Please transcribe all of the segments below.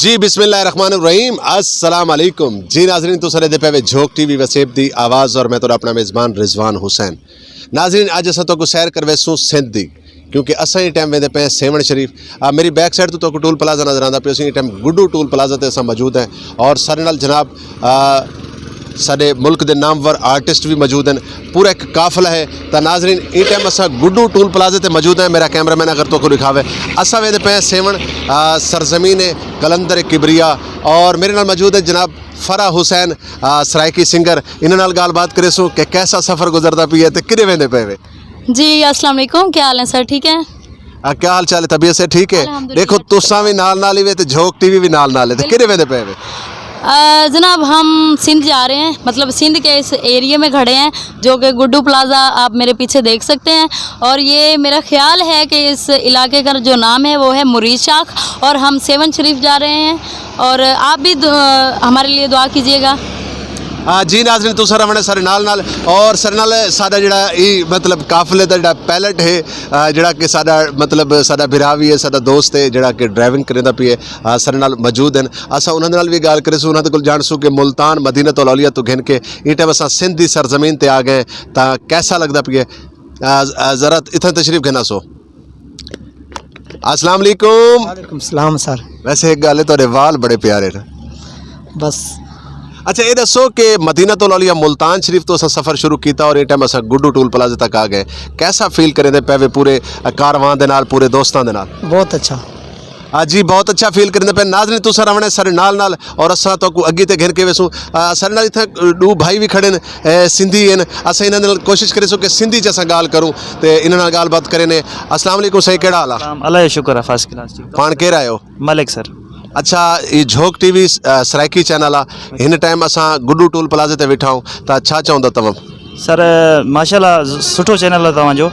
जी बिस्मिल्लाहिर्रहमानिर्रहीम अस्सलाम वालेकुम जी नाजरीन तो सरे दे पे झोंक टीवी वसेब दी आवाज़ और मैं तो अपना मेज़बान रिजवान हुसैन। नाजरीन अज अस तो सैर करवेसूँ सिंध दी क्योंकि असा ही टाइम वेंदे पे सेवन शरीफ। मेरी बैक साइड तो टूल प्लाजा नज़र आता पे उसी टाइम गुड्डू टूल प्लाजा ते असा मौजूद हैं और सारे नाल जनाब साडे मुल्क के नामवर आर्टिस्ट भी मौजूद हैं। पूरा एक काफिला है। तो नाजरीन इस टाइम असा गुड्डू टूल प्लाजे ते मौजूद है। मेरा कैमरामैन अगर तो को दिखावे असा वेंदे पे सेवन सरजमीन कलंदर किबरिया और मेरे नाल मौजूद है जनाब फरा हुसैन सरायकी सिंगर। इन्हां नाल गलबात करेसूँ कि कैसा सफ़र गुजरता पी है तो किरे वेंदे पे वे। जी अस्सलाम वालेकुम, क्या हाल है सर? ठीक है। क्या हाल चाल है? तबीयत से ठीक है? देखो तुसा भी नाल ही वे तो झोंक टीवी भी नाल है तो किरे वेंदे पे वे। जनाब हम सिंध जा रहे हैं, मतलब सिंध के इस एरिया में खड़े हैं जो कि गुड्डू प्लाज़ा आप मेरे पीछे देख सकते हैं। और ये मेरा ख्याल है कि इस इलाके का जो नाम है वो है मुरीद शाख और हम सेवन शरीफ जा रहे हैं और आप भी हमारे लिए दुआ कीजिएगा। जी नाज़रीन तुसा रवणे सारे नाल और सारे नाल साडा जिहड़ा मतलब काफिले दा जिहड़ा पैलट है जिहड़ा कि साडा मतलब साडा भिरा भी है, साडा दोस्त है जिहड़ा कि ड्राइविंग करेंदा पी है सारे नाल मौजूद हैं। असा उन्हां दे नाल भी गल करेसूँ, उन्हां दे कोल जानसूँ कि मुल्तान मदीनतुल औलिया तो घिन के इस टाइम असा सिंध दी सरजमीन ते आ गए तो कैसा लगता पी है। ज़रा इत्थे तशरीफ घिना सो। अस्सलाम वालेकुम। वालेकुम सलाम सर। वैसे एक गल है तुहाडे वाल बड़े प्यारे ने बस अच्छा ये दसो कि मदीनतुल औलिया मुल्तान शरीफ तो असा सफ़र शुरू किया और ये टाइम असा गुड्डू टूल प्लाजे तक आ गए। कैसा फील करें पे पूरे कारवां दे नाल पूरे दोस्तों दे नाल? बहुत अच्छा। जी बहुत अच्छा फील करें पे। नाज़रीन तुसा रवणे सारे नाल और असा तो अगे ते घिर के वेसूँ सारे नाल इत्थे दो भाई भी खड़े ने सिंधी हैं। असा इन्हां नाल कोशिश करेसूँ कि सिंधी च असा गाल करूँ तो इन्हां नाल गलबात करें ने। अस्सलाम वालेकुम सही केड़ा हाल है? अल्लाह शुक्र है फर्स्ट क्लास। पान केर आयो? मलिक सर। अच्छा ये झोंक टीवी सरायकी चैनल आ इन टाइम असा गुड्डू टूल प्लाजे ते वेठा हूँ तो छा चवंदा तव्हां? सर माशाल्लाह सुठो चैनल है तव्हांजो।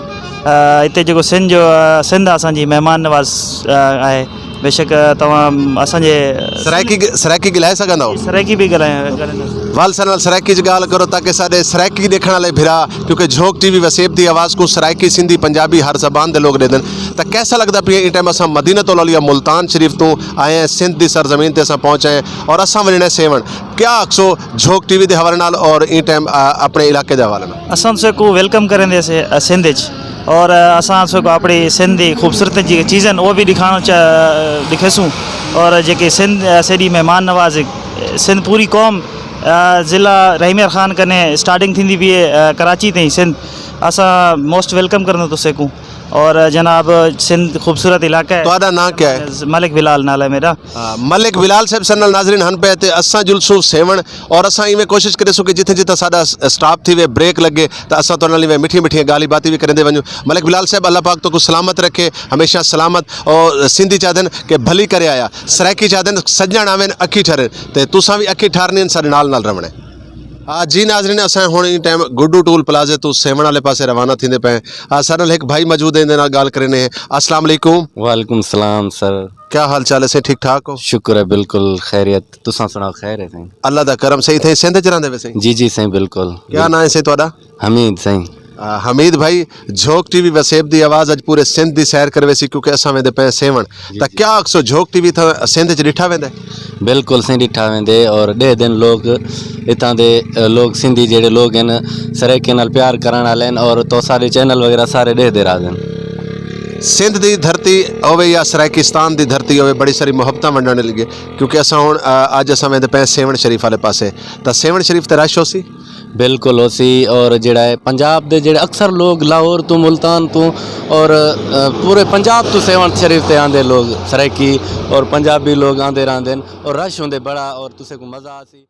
इते जो सिंध असांजी महिमान नवाज़ है। बेशक तव्हां असांजे सरायकी गिलाए सघंदा हो? सरायकी भी ॻाल्हाए वाल साल सरायकी जी गाल करो ताकि साडे सरायकी देखने वाले भिरा क्योंकि झोंक टीवी वसेब दी आवाज़ को सरायकी सिंधी पंजाबी हर जबान दे लोग दे देन तो कैसा लगता पी इस टाइम असा मदीनतुल औलिया मुल्तान शरीफ तो आए हैं सिंध दी सरजमीन ते असा पहुँचे हैं और असा वजने सेवन क्या आखसो झोंक टीवी के हवाले नाल और इन टाइम अपने इलाके के हवाले नाल? असां को वेलकम करेंदे सिंध और असां को अपनी सिंध की खूबसूरत जी चीज़न वो भी दिखेसूँ और जेके सिंध सॼी महिमान नवाज़ सिंध पूरी कौम ज़िला रहीमियर ख़ान कने स्टार्टिंग थी भी कराची ताईं सिंध असा मोस्ट वेलकम करना तो सेकूँ। और जनाब सिंध खूबसूरत इलाका है। तो नाम क्या है? मलिक बिलाल नाल है मेरा। मलिक बिलाल साहब सर नाजरीन हन पे असा जुलसूँ सेवन और असा इवें कोशिश करेसूँ कि जिथे जिथे साडा स्टाफ थी वे ब्रेक लगे तो असा तो नाल मिठी मिठी गाली बाती भी करेंदे वञूं। मलिक बिलाल साहब अल्लाह पाक तो को सलामत रखे हमेशा सलामत और सिंधी चाहदन कि भली करे आया सरायकी चाहदन सज्जण आवेन अखी ठहरे तो तुसा भी अखी ठारनी सारे नाल रवणे। जी नाजरीन असा हुण इन टाइम गुड्डू टूल प्लाजे तो सेवन वाले पासे रवाना थींदे पे सारे नाल एक भाई मौजूद है इन्हां नाल गाल करने। अस्सलाम वालेकुम। वालेकुम सलाम सर। क्या हाल चाल है? से ठीक ठाक हो? शुक्र है बिल्कुल खैरियत। तुसां सुनाओ खैर है साईं? अल्लाह दा करम सही थे सिंध च रहिंदे वे सही? जी साईं बिल्कुल। क्या नाम है सही तुहाडा? हमीद साईं। हमीद भाई झोंक टीवी वसेब दी आवाज़ अज पूरे सिंध दी सैर करवे सी क्योंकि असा वेंदे पे सेवन तो क्या अक्सो झोंक टीवी सिंध च डिठा वेंदे? बिल्कुल साईं डिठा वेंदे और ॾह दिन लोग इतां दे लोग सिंधी जेड़े लोग हैं सरायकी नाल प्यार करण वाले हैं और तो सारे चैनल वगैरह सारे ॾह दे राज हैं। सिंध दी धरती होवे या सरायकिस्तान दी धरती होवे बड़ी सारी मुहब्बत वंडने लगे क्योंकि असा हुण अज असा वेंदे पे सेवन शरीफ वाले पासे तो सेवन शरीफ ते रश होसी? बिल्कुल होसी और जेड़ा है पंजाब दे जेड़े अक्सर लोग लाहौर तो मुल्तान तो और पूरे पंजाब तो सेवन शरीफ ते आंदे लोग सरायकी और पंजाबी लोग आंदे रहंदे और रश होंदे बड़ा और तुसे को मज़ा आसी।